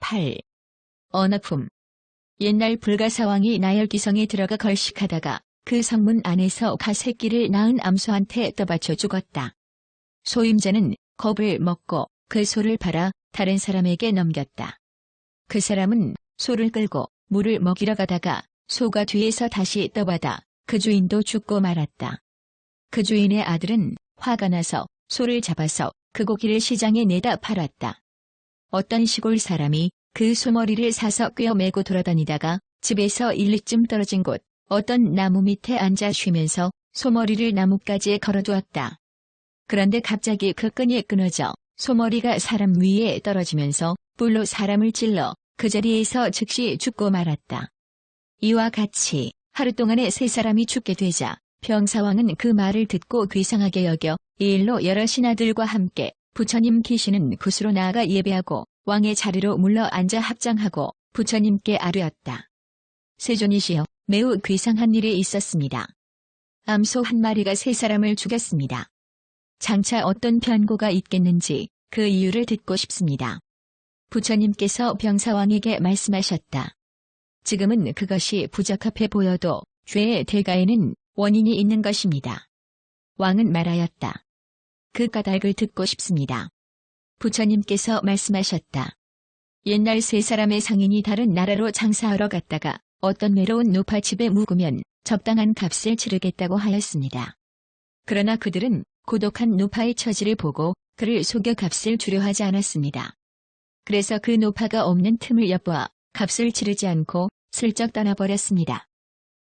8. 언어품. 옛날 불가사왕이 나열기성에 들어가 걸식하다가 그 성문 안에서 가새끼를 낳은 암소한테 떠받쳐 죽었다. 소임자는 겁을 먹고 그 소를 팔아 다른 사람에게 넘겼다. 그 사람은 소를 끌고 물을 먹이러 가다가 소가 뒤에서 다시 떠받아 그 주인도 죽고 말았다. 그 주인의 아들은 화가 나서 소를 잡아서 그 고기를 시장에 내다 팔았다. 어떤 시골 사람이 그 소머리를 사서 꿰어 메고 돌아다니다가 집에서 1리쯤 떨어진 곳 어떤 나무 밑에 앉아 쉬면서 소머리를 나뭇가지에 걸어두었다. 그런데 갑자기 그 끈이 끊어져 소머리가 사람 위에 떨어지면서 뿔로 사람을 찔러 그 자리에서 즉시 죽고 말았다. 이와 같이 하루 동안에 3사람이 죽게 되자 병사왕은 그 말을 듣고 괴상하게 여겨 이 일로 여러 신하들과 함께 부처님 계시는 곳으로 나아가 예배하고 왕의 자리로 물러 앉아 합장하고 부처님께 아뢰었다. 세존이시여, 매우 괴상한 일이 있었습니다. 암소 한 마리가 3사람을 죽였습니다. 장차 어떤 변고가 있겠는지 그 이유를 듣고 싶습니다. 부처님께서 병사왕에게 말씀하셨다. 지금은 그것이 부적합해 보여도 죄의 대가에는 원인이 있는 것입니다. 왕은 말하였다. 그 까닭을 듣고 싶습니다. 부처님께서 말씀하셨다. 옛날 3사람의 상인이 다른 나라로 장사하러 갔다가 어떤 외로운 노파집에 묵으면 적당한 값을 치르겠다고 하였습니다. 그러나 그들은 고독한 노파의 처지를 보고 그를 속여 값을 주려 하지 않았습니다. 그래서 그 노파가 없는 틈을 엿보아 값을 치르지 않고 슬쩍 떠나버렸습니다.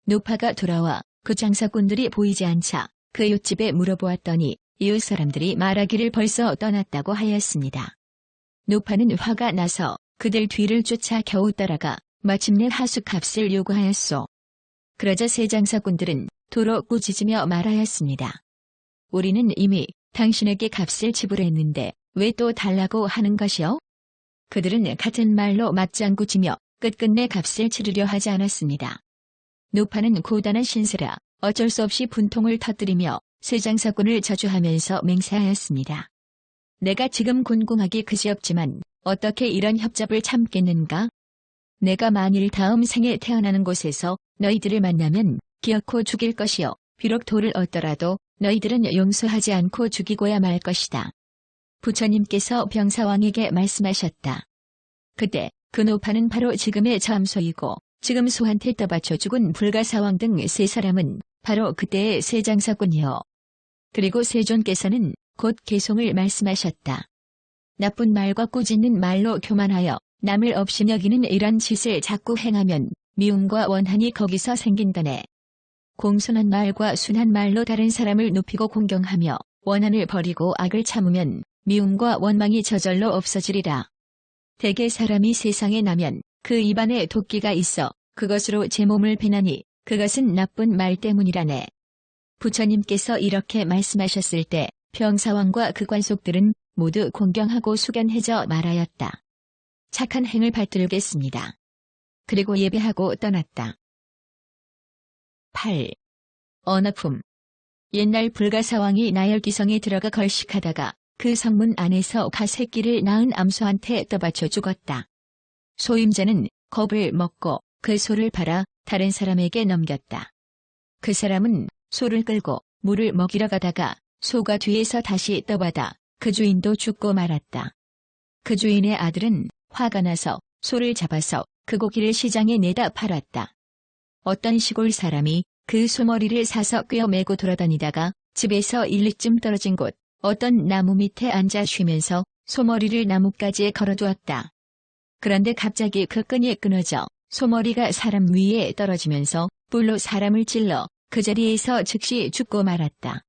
노파가 돌아와 그 장사꾼들이 보이지 않자 그 이웃집에 물어보았더니 이웃 사람들이 말하기를 벌써 떠났다고 하였습니다. 노파는 화가 나서 그들 뒤를 쫓아 겨우 따라가 마침내 하수값을 요구하였소. 그러자 세 장사꾼들은 도로 꾸짖으며 말하였습니다. 우리는 이미 당신에게 값을 지불했는데 왜 또 달라고 하는 것이요? 그들은 같은 말로 맞장구치며 끝끝내 값을 치르려 하지 않았습니다. 노파는 고단한 신세라 어쩔 수 없이 분통을 터뜨리며 세 장사꾼을 저주하면서 맹세하였습니다. 내가 지금 곤궁하기 그지없지만 어떻게 이런 협잡을 참겠는가? 내가 만일 다음 생에 태어나는 곳에서 너희들을 만나면 기어코 죽일 것이요. 비록 돌을 얻더라도 너희들은 용서하지 않고 죽이고야 말 것이다. 부처님께서 병사왕에게 말씀하셨다. 그때 그 노파는 바로 지금의 저 암소이고 지금 소한테 떠받쳐 죽은 불가사왕 등 3사람은 바로 그때의 세 장사꾼이요. 그리고 세존께서는 곧 개송을 말씀하셨다. 나쁜 말과 꾸짖는 말로 교만하여 남을 없이 여기는 이런 짓을 자꾸 행하면 미움과 원한이 거기서 생긴다네. 공손한 말과 순한 말로 다른 사람을 높이고 공경하며 원한을 버리고 악을 참으면 미움과 원망이 저절로 없어지리라. 대개 사람이 세상에 나면 그 입안에 도끼가 있어 그것으로 제 몸을 베나니 그것은 나쁜 말 때문이라네. 부처님께서 이렇게 말씀하셨을 때 병사왕과 그 관속들은 모두 공경하고 숙연해져 말하였다. 착한 행을 받들겠습니다. 그리고 예배하고 떠났다. 8. 언어품. 옛날 불가사왕이 나열기성에 들어가 걸식하다가 그 성문 안에서 가새끼를 낳은 암소한테 떠받쳐 죽었다. 소임자는 겁을 먹고 그 소를 팔아 다른 사람에게 넘겼다. 그 사람은 소를 끌고 물을 먹이러 가다가 소가 뒤에서 다시 떠받아 그 주인도 죽고 말았다. 그 주인의 아들은 화가 나서 소를 잡아서 그 고기를 시장에 내다 팔았다. 어떤 시골 사람이 그 소머리를 사서 꿰어 메고 돌아다니다가 집에서 1리쯤 떨어진 곳 어떤 나무 밑에 앉아 쉬면서 소머리를 나뭇가지에 걸어두었다. 그런데 갑자기 그 끈이 끊어져 소머리가 사람 위에 떨어지면서 뿔로 사람을 찔러 그 자리에서 즉시 죽고 말았다.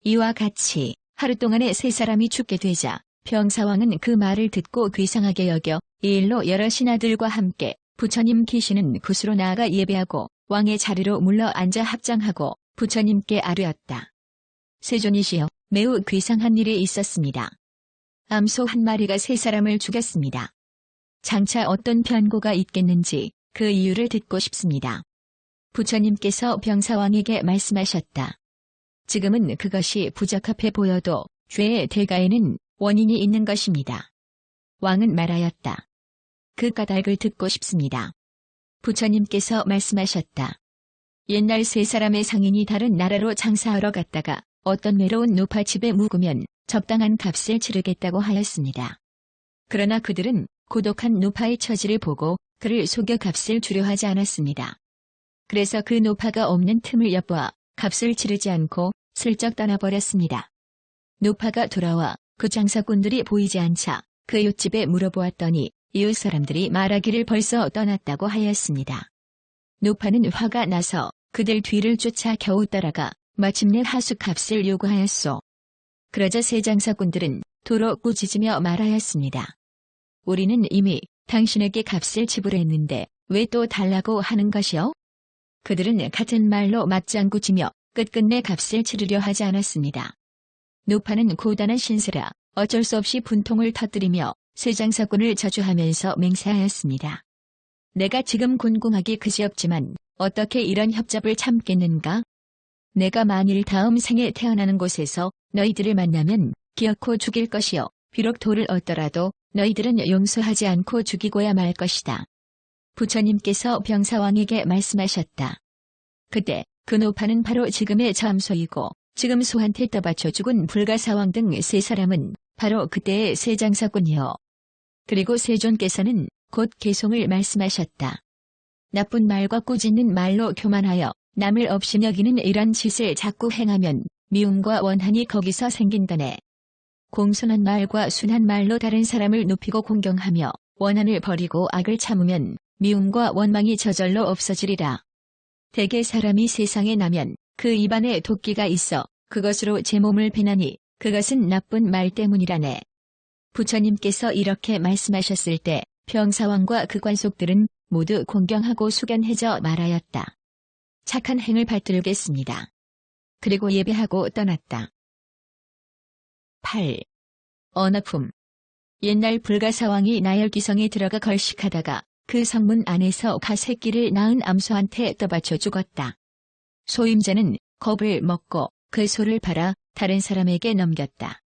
이와 같이 하루 동안에 3사람이 죽게 되자 병사왕은 그 말을 듣고 괴상하게 여겨 이 일로 여러 신하들과 함께 부처님 계시는 곳으로 나아가 예배하고 왕의 자리로 물러 앉아 합장하고 부처님께 아뢰었다. 세존이시여, 매우 괴상한 일이 있었습니다. 암소 한 마리가 3사람을 죽였습니다. 장차 어떤 변고가 있겠는지 그 이유를 듣고 싶습니다. 부처님께서 병사왕에게 말씀하셨다. 지금은 그것이 부적합해 보여도 죄의 대가에는 원인이 있는 것입니다. 왕은 말하였다. 그 까닭을 듣고 싶습니다. 부처님께서 말씀하셨다. 옛날 세 사람의 상인이 다른 나라로 장사하러 갔다가 어떤 외로운 노파집에 묵으면 적당한 값을 치르겠다고 하였습니다. 그러나 그들은 고독한 노파의 처지를 보고 그를 속여 값을 주려 하지 않았습니다. 그래서 그 노파가 없는 틈을 엿보아 값을 치르지 않고 슬쩍 떠나버렸습니다. 노파가 돌아와 그 장사꾼들이 보이지 않자 그 윷집에 물어보았더니 이웃 사람들이 말하기를 벌써 떠났다고 하였습니다. 노파는 화가 나서 그들 뒤를 쫓아 겨우 따라가 마침내 하숙값을 요구하였소. 그러자 세 장사꾼들은 도로 꾸짖으며 말하였습니다. 우리는 이미 당신에게 값을 지불했는데 왜 또 달라고 하는 것이요? 그들은 같은 말로 맞장구치며 끝끝내 값을 치르려 하지 않았습니다. 노파는 고단한 신세라 어쩔 수 없이 분통을 터뜨리며 세 장사꾼을 저주하면서 맹세하였습니다. 내가 지금 곤궁하기 그지없지만 어떻게 이런 협잡을 참겠는가? 내가 만일 다음 생에 태어나는 곳에서 너희들을 만나면 기어코 죽일 것이요. 비록 돌을 얻더라도 너희들은 용서하지 않고 죽이고야 말 것이다. 부처님께서 병사왕에게 말씀하셨다. 그때 그 노파는 바로 지금의 잠소이고 지금 소한테 떠받쳐 죽은 불가사왕 등 세 사람은 바로 그때의 세 장사꾼이요. 그리고 세존께서는 곧 개송을 말씀하셨다. 나쁜 말과 꾸짖는 말로 교만하여 남을 없이 여기는 이런 짓을 자꾸 행하면 미움과 원한이 거기서 생긴다네. 공손한 말과 순한 말로 다른 사람을 높이고 공경하며 원한을 버리고 악을 참으면 미움과 원망이 저절로 없어지리라. 대개 사람이 세상에 나면 그 입안에 도끼가 있어 그것으로 제 몸을 베나니 그것은 나쁜 말 때문이라네. 부처님께서 이렇게 말씀하셨을 때 병사왕과 그 관속들은 모두 공경하고 숙연해져 말하였다. 착한 행을 받들겠습니다. 그리고 예배하고 떠났다. 8. 언어품. 옛날 불가사왕이 나열귀성에 들어가 걸식하다가 그 성문 안에서 가새끼를 낳은 암소한테 떠받쳐 죽었다. 소임자는 겁을 먹고 그 소를 팔아 다른 사람에게 넘겼다.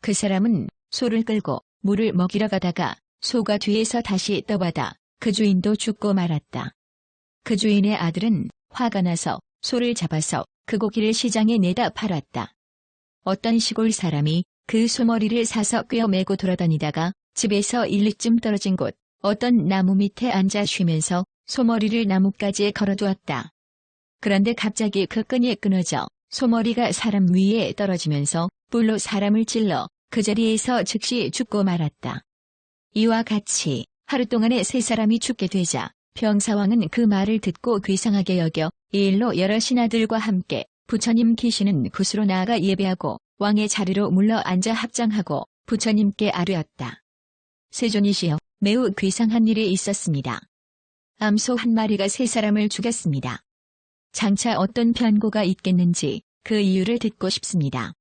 그 사람은 소를 끌고 물을 먹이러 가다가 소가 뒤에서 다시 떠받아 그 주인도 죽고 말았다. 그 주인의 아들은 화가 나서 소를 잡아서 그 고기를 시장에 내다 팔았다. 어떤 시골 사람이 그 소머리를 사서 꿰어매고 돌아다니다가 집에서 1리쯤 떨어진 곳 어떤 나무 밑에 앉아 쉬면서 소머리를 나뭇가지에 걸어두었다. 그런데 갑자기 그 끈이 끊어져 소머리가 사람 위에 떨어지면서 뿔로 사람을 찔러 그 자리에서 즉시 죽고 말았다. 이와 같이 하루 동안에 세 사람이 죽게 되자 병사왕은 그 말을 듣고 괴상하게 여겨 이 일로 여러 신하들과 함께 부처님 계시는 곳으로 나아가 예배하고 왕의 자리로 물러 앉아 합장하고 부처님께 아뢰었다. 세존이시여, 매우 괴상한 일이 있었습니다. 암소 한 마리가 세 사람을 죽였습니다. 장차 어떤 변고가 있겠는지 그 이유를 듣고 싶습니다.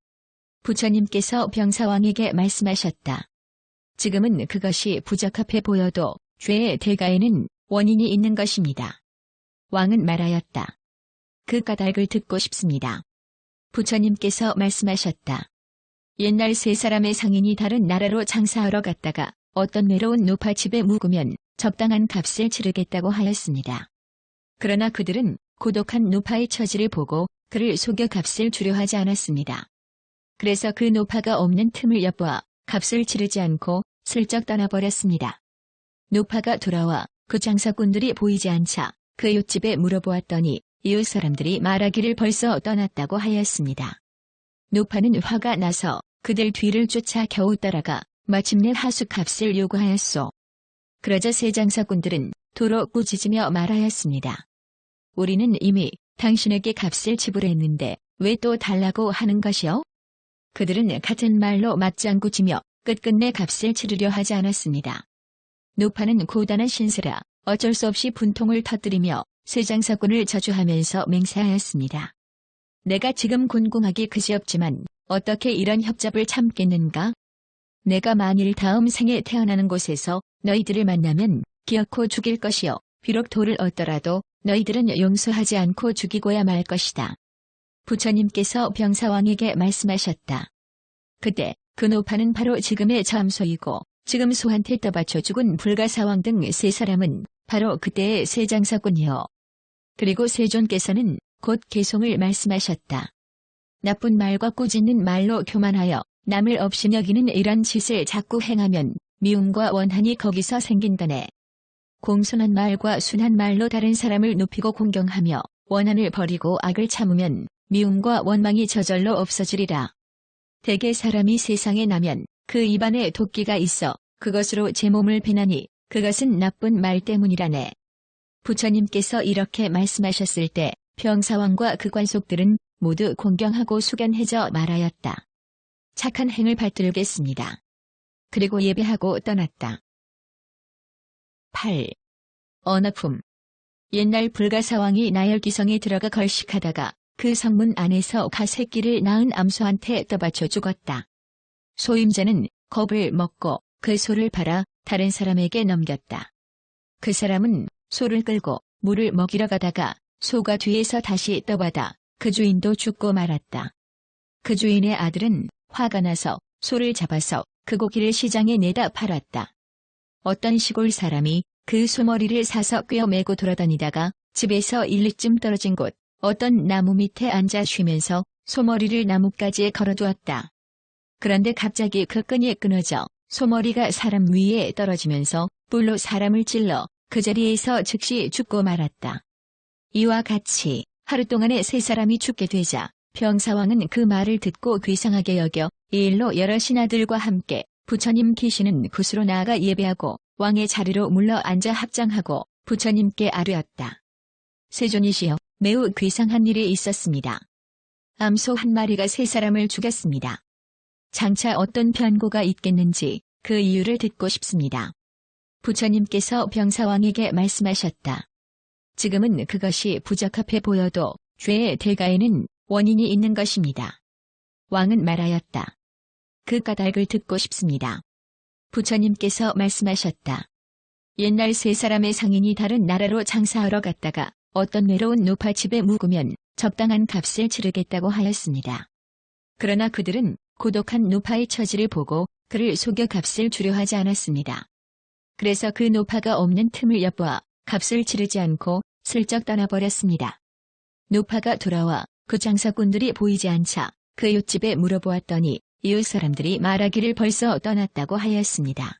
부처님께서 병사왕에게 말씀하셨다. 지금은 그것이 부적합해 보여도 죄의 대가에는 원인이 있는 것입니다. 왕은 말하였다. 그 까닭을 듣고 싶습니다. 부처님께서 말씀하셨다. 옛날 세 사람의 상인이 다른 나라로 장사하러 갔다가 어떤 외로운 노파집에 묵으면 적당한 값을 치르겠다고 하였습니다. 그러나 그들은 고독한 노파의 처지를 보고 그를 속여 값을 주려 하지 않았습니다. 그래서 그 노파가 없는 틈을 엿보아 값을 치르지 않고 슬쩍 떠나버렸습니다. 노파가 돌아와 그 장사꾼들이 보이지 않자 그 윷집에 물어보았더니 이웃 사람들이 말하기를 벌써 떠났다고 하였습니다. 노파는 화가 나서 그들 뒤를 쫓아 겨우 따라가 마침내 하숙값을 요구하였소. 그러자 세 장사꾼들은 도로 꾸짖으며 말하였습니다. 우리는 이미 당신에게 값을 지불했는데 왜 또 달라고 하는 것이요? 그들은 같은 말로 맞장구치며 끝끝내 값을 치르려 하지 않았습니다. 노파는 고단한 신세라 어쩔 수 없이 분통을 터뜨리며 세 장사꾼을 저주하면서 맹세하였습니다. 내가 지금 곤궁하기 그지없지만 어떻게 이런 협잡을 참겠는가? 내가 만일 다음 생에 태어나는 곳에서 너희들을 만나면 기어코 죽일 것이요. 비록 돌을 얻더라도 너희들은 용서하지 않고 죽이고야 말 것이다. 부처님께서 병사왕에게 말씀하셨다. 그때 그 노파는 바로 지금의 잠소이고 지금 소한테 떠받쳐 죽은 불가사왕 등 세 사람은 바로 그때의 세 장사꾼이요. 그리고 세존께서는 곧 계송을 말씀하셨다. 나쁜 말과 꾸짖는 말로 교만하여 남을 없이 여기는 이런 짓을 자꾸 행하면 미움과 원한이 거기서 생긴다네. 공손한 말과 순한 말로 다른 사람을 높이고 공경하며 원한을 버리고 악을 참으면 미움과 원망이 저절로 없어지리라. 대개 사람이 세상에 나면 그 입안에 도끼가 있어 그것으로 제 몸을 비나니 그것은 나쁜 말 때문이라네. 부처님께서 이렇게 말씀하셨을 때 병사왕과 그 관속들은 모두 공경하고 숙연해져 말하였다. 착한 행을 받들겠습니다. 그리고 예배하고 떠났다. 8. 언어품. 옛날 불가사왕이 나열기성에 들어가 걸식하다가 그 성문 안에서 가새끼를 낳은 암소한테 떠받쳐 죽었다. 소임자는 겁을 먹고 그 소를 팔아 다른 사람에게 넘겼다. 그 사람은 소를 끌고 물을 먹이러 가다가 소가 뒤에서 다시 떠받아 그 주인도 죽고 말았다. 그 주인의 아들은 화가 나서 소를 잡아서 그 고기를 시장에 내다 팔았다. 어떤 시골 사람이 그 소머리를 사서 꿰어 메고 돌아다니다가 집에서 1리쯤 떨어진 곳 어떤 나무 밑에 앉아 쉬면서 소머리를 나뭇가지에 걸어두었다. 그런데 갑자기 그 끈이 끊어져 소머리가 사람 위에 떨어지면서 뿔로 사람을 찔러 그 자리에서 즉시 죽고 말았다. 이와 같이 하루 동안에 세 사람이 죽게 되자 병사왕은 그 말을 듣고 괴상하게 여겨 이 일로 여러 신하들과 함께 부처님 계시는 곳으로 나아가 예배하고 왕의 자리로 물러 앉아 합장하고 부처님께 아뢰었다. 세존이시여, 매우 괴상한 일이 있었습니다. 암소 한 마리가 세 사람을 죽였습니다. 장차 어떤 변고가 있겠는지 그 이유를 듣고 싶습니다. 부처님께서 병사왕에게 말씀하셨다. 지금은 그것이 부적합해 보여도 죄의 대가에는 원인이 있는 것입니다. 왕은 말하였다. 그 까닭을 듣고 싶습니다. 부처님께서 말씀하셨다. 옛날 세 사람의 상인이 다른 나라로 장사하러 갔다가 어떤 외로운 노파집에 묵으면 적당한 값을 치르겠다고 하였습니다. 그러나 그들은 고독한 노파의 처지를 보고 그를 속여 값을 주려 하지 않았습니다. 그래서 그 노파가 없는 틈을 엿보아 값을 치르지 않고 슬쩍 떠나버렸습니다. 노파가 돌아와 그 장사꾼들이 보이지 않자 그 이웃집에 물어보았더니 이웃 사람들이 말하기를 벌써 떠났다고 하였습니다.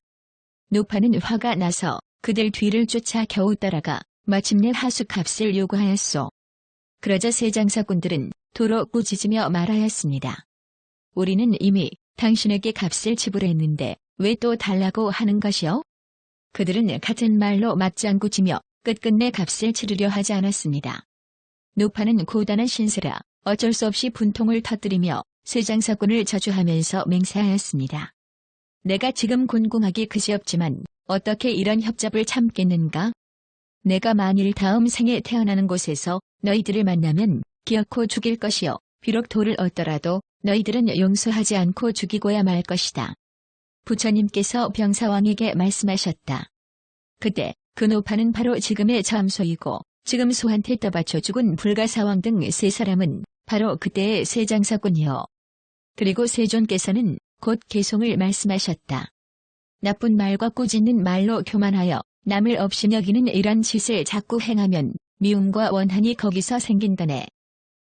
노파는 화가 나서 그들 뒤를 쫓아 겨우 따라가 마침내 하수값을 요구하였소. 그러자 세 장사꾼들은 도로 꾸짖으며 말하였습니다. 우리는 이미 당신에게 값을 지불했는데 왜 또 달라고 하는 것이요? 그들은 같은 말로 맞장구치며 끝끝내 값을 치르려 하지 않았습니다. 노파는 고단한 신세라 어쩔 수 없이 분통을 터뜨리며 세 장사꾼을 저주하면서 맹세하였습니다. 내가 지금 곤궁하기 그지없지만 어떻게 이런 협잡을 참겠는가? 내가 만일 다음 생에 태어나는 곳에서 너희들을 만나면 기어코 죽일 것이요. 비록 돌을 얻더라도 너희들은 용서하지 않고 죽이고야 말 것이다. 부처님께서 병사왕에게 말씀하셨다. 그때 그 노파는 바로 지금의 잠소이고 지금 소한테 떠받쳐 죽은 불가사왕 등 세 사람은 바로 그때의 세 장사꾼이요. 그리고 세존께서는 곧 계송을 말씀하셨다. 나쁜 말과 꾸짖는 말로 교만하여 남을 없이 여기는 이런 짓을 자꾸 행하면 미움과 원한이 거기서 생긴다네.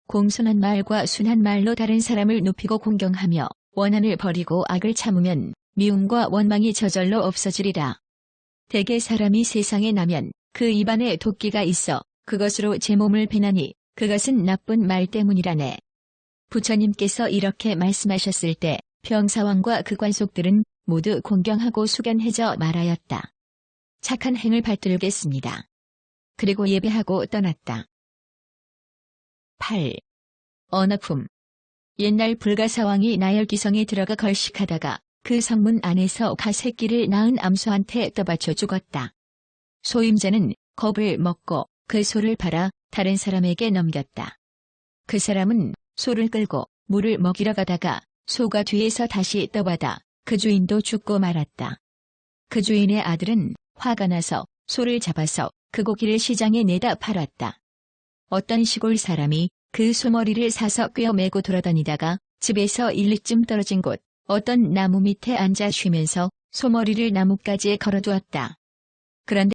공손한 말과 순한 말로 다른 사람을 높이고 공경하며 원한을 버리고 악을 참으면 미움과 원망이 저절로 없어지리라. 대개 사람이 세상에 나면 그 입안에 도끼가 있어 그것으로 제 몸을 비나니 그것은 나쁜 말 때문이라네. 부처님께서 이렇게 말씀하셨을 때 병사왕과 그 관속들은 모두 공경하고 숙연해져 말하였다. 착한 행을 받들겠습니다. 그리고 예배하고 떠났다. 8. 언어품. 옛날 불가사왕이 나열기성에 들어가 걸식하다가 그 성문 안에서 가새끼를 낳은 암소한테 떠받쳐 죽었다. 소임자는 겁을 먹고 그 소를 팔아 다른 사람에게 넘겼다. 그 사람은 소를 끌고 물을 먹이러 가다가 소가 뒤에서 다시 떠받아 그 주인도 죽고 말았다. 그 주인의 아들은 화가 나서 소를 잡아서 그 고기를 시장에 내다 팔았다. 어떤 시골 사람이 그 소머리를 사서 꿰어 메고 돌아다니다가 집에서 1리쯤 떨어진 곳 어떤 나무 밑에 앉아 쉬면서 소머리를 나뭇가지에 걸어두었다. 그런데